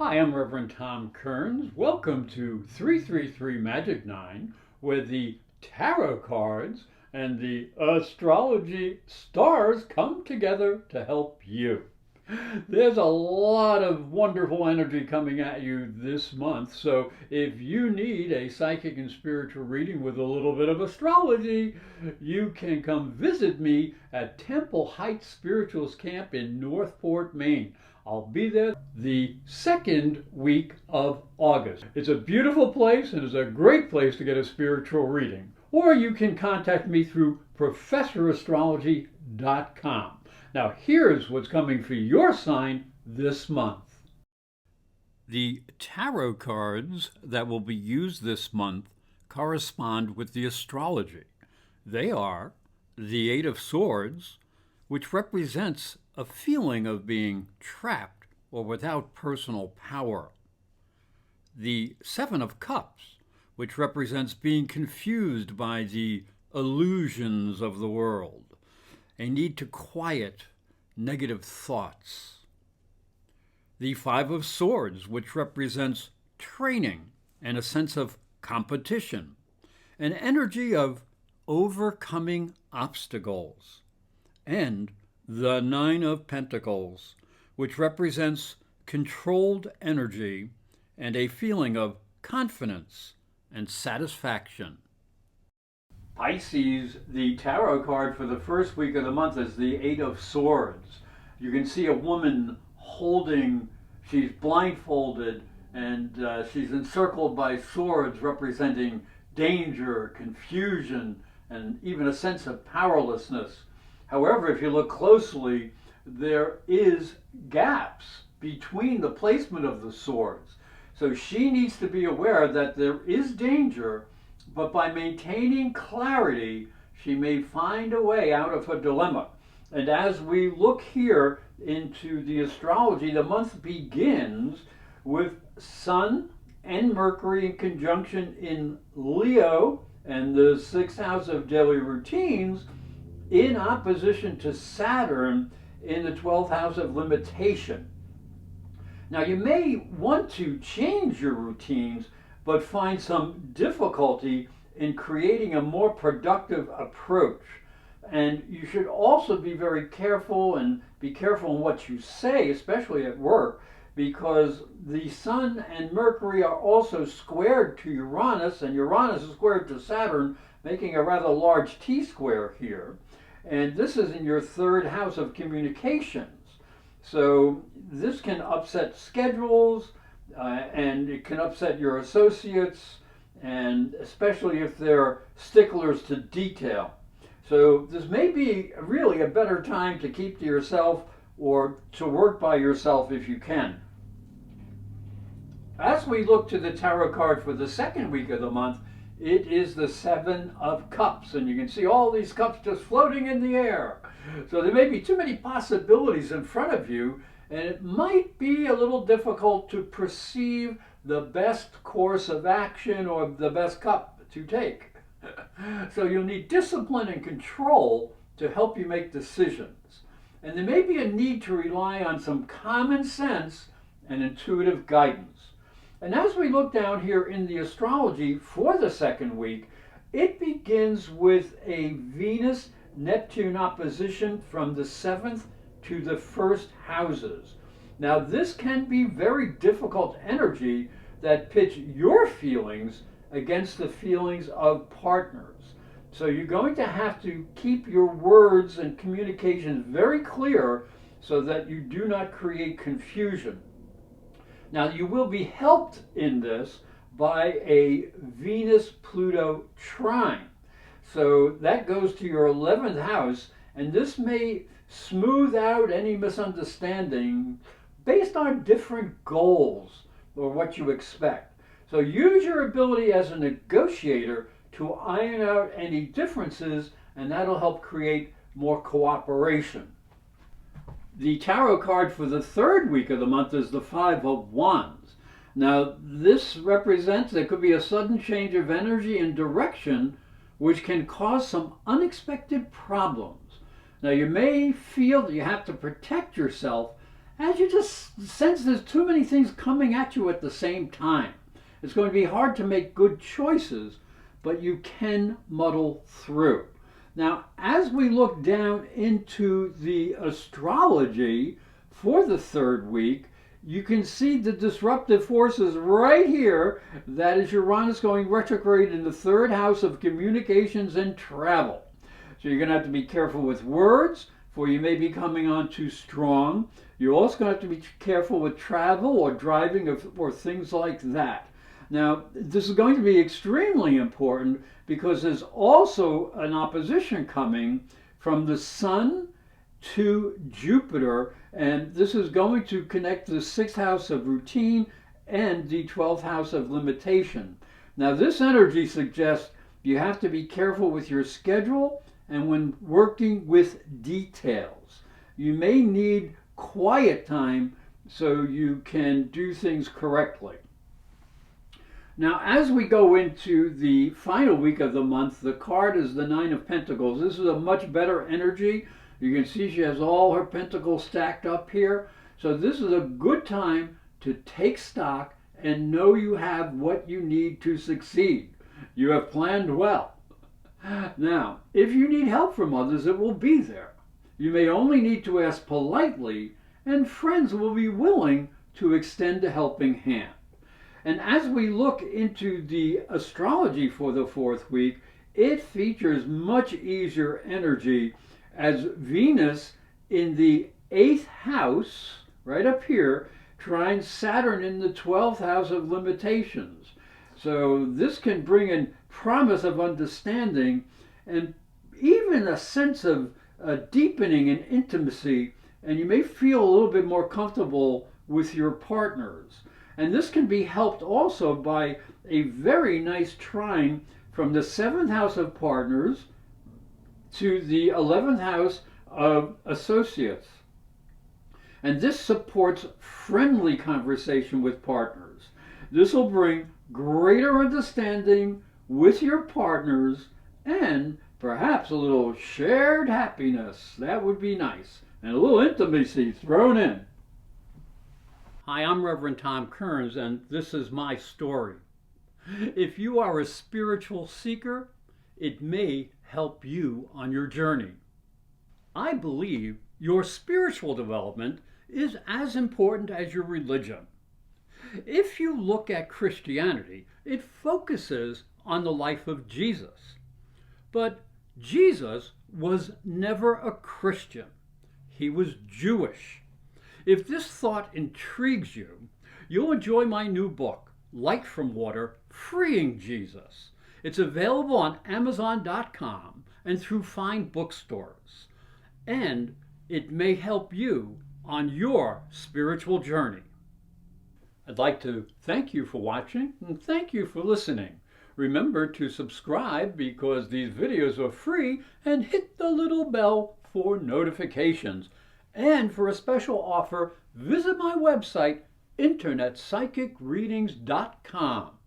Hi, I'm Reverend Tom Kearns. Welcome to 333 Magic 9, where the tarot cards and the astrology stars come together to help you. There's a lot of wonderful energy coming at you this month, so if you need a psychic and spiritual reading with a little bit of astrology, you can come visit me at Temple Heights Spirituals Camp in Northport, Maine. I'll be there the second week of August. It's a beautiful place and it's a great place to get a spiritual reading. Or you can contact me through professorastrology.com. Now, here's what's coming for your sign this month. The tarot cards that will be used this month correspond with the astrology. They are the Eight of Swords, which represents a feeling of being trapped or without personal power. The Seven of Cups, which represents being confused by the illusions of the world, a need to quiet negative thoughts. The Five of Swords, which represents training and a sense of competition, an energy of overcoming obstacles. And the Nine of Pentacles, which represents controlled energy and a feeling of confidence and satisfaction. Pisces, the tarot card for the first week of the month is the Eight of Swords. You can see a woman she's blindfolded and she's encircled by swords representing danger, confusion, and even a sense of powerlessness. However, if you look closely, there is gaps between the placement of the swords. So she needs to be aware that there is danger, but by maintaining clarity, she may find a way out of her dilemma. And as we look here into the astrology, the month begins with Sun and Mercury in conjunction in Leo and the sixth house of daily routines, in opposition to Saturn in the 12th house of limitation. Now, you may want to change your routines, but find some difficulty in creating a more productive approach. And you should also be very careful and be careful in what you say, especially at work, because the Sun and Mercury are also squared to Uranus, and Uranus is squared to Saturn, making a rather large T-square here. And this is in your third house of communications. So this can upset schedules and it can upset your associates, and especially if they're sticklers to detail. So this may be really a better time to keep to yourself or to work by yourself if you can. As we look to the tarot card for the second week of the month, it is the Seven of Cups, and you can see all these cups just floating in the air. So there may be too many possibilities in front of you, and it might be a little difficult to perceive the best course of action or the best cup to take. So you'll need discipline and control to help you make decisions. And there may be a need to rely on some common sense and intuitive guidance. And as we look down here in the astrology for the second week, it begins with a Venus-Neptune opposition from the 7th to the 1st houses. Now, this can be very difficult energy that pits your feelings against the feelings of partners. So you're going to have to keep your words and communications very clear so that you do not create confusion. Now, you will be helped in this by a Venus-Pluto trine. So that goes to your 11th house, and this may smooth out any misunderstanding based on different goals or what you expect. So use your ability as a negotiator to iron out any differences, and that'll help create more cooperation. The tarot card for the third week of the month is the Five of Wands. Now, this represents there could be a sudden change of energy and direction which can cause some unexpected problems. Now, you may feel that you have to protect yourself as you just sense there's too many things coming at you at the same time. It's going to be hard to make good choices, but you can muddle through. Now, as we look down into the astrology for the third week, you can see the disruptive forces right here. That is Uranus going retrograde in the third house of communications and travel. So you're going to have to be careful with words, for you may be coming on too strong. You're also going to have to be careful with travel or driving or things like that. Now, this is going to be extremely important because there's also an opposition coming from the Sun to Jupiter, and this is going to connect the 6th house of routine and the 12th house of limitation. Now, this energy suggests you have to be careful with your schedule and when working with details. You may need quiet time so you can do things correctly. Now, as we go into the final week of the month, the card is the 9 of Pentacles. This is a much better energy. You can see she has all her pentacles stacked up here. So this is a good time to take stock and know you have what you need to succeed. You have planned well. Now, if you need help from others, it will be there. You may only need to ask politely, and friends will be willing to extend a helping hand. And as we look into the astrology for the fourth week, it features much easier energy as Venus in the 8th house, right up here, trines Saturn in the 12th house of limitations. So this can bring in promise of understanding and even a sense of deepening and intimacy, and you may feel a little bit more comfortable with your partners. And this can be helped also by a very nice trine from the 7th house of partners to the 11th house of associates. And this supports friendly conversation with partners. This will bring greater understanding with your partners and perhaps a little shared happiness. That would be nice. And a little intimacy thrown in. Hi, I'm Reverend Tom Kearns, and this is my story. If you are a spiritual seeker, it may help you on your journey. I believe your spiritual development is as important as your religion. If you look at Christianity, it focuses on the life of Jesus. But Jesus was never a Christian. He was Jewish. If this thought intrigues you, you'll enjoy my new book, Light from Water, Freeing Jesus. It's available on Amazon.com and through fine bookstores. And it may help you on your spiritual journey. I'd like to thank you for watching and thank you for listening. Remember to subscribe because these videos are free and hit the little bell for notifications. And for a special offer, visit my website, internetpsychicreadings.com.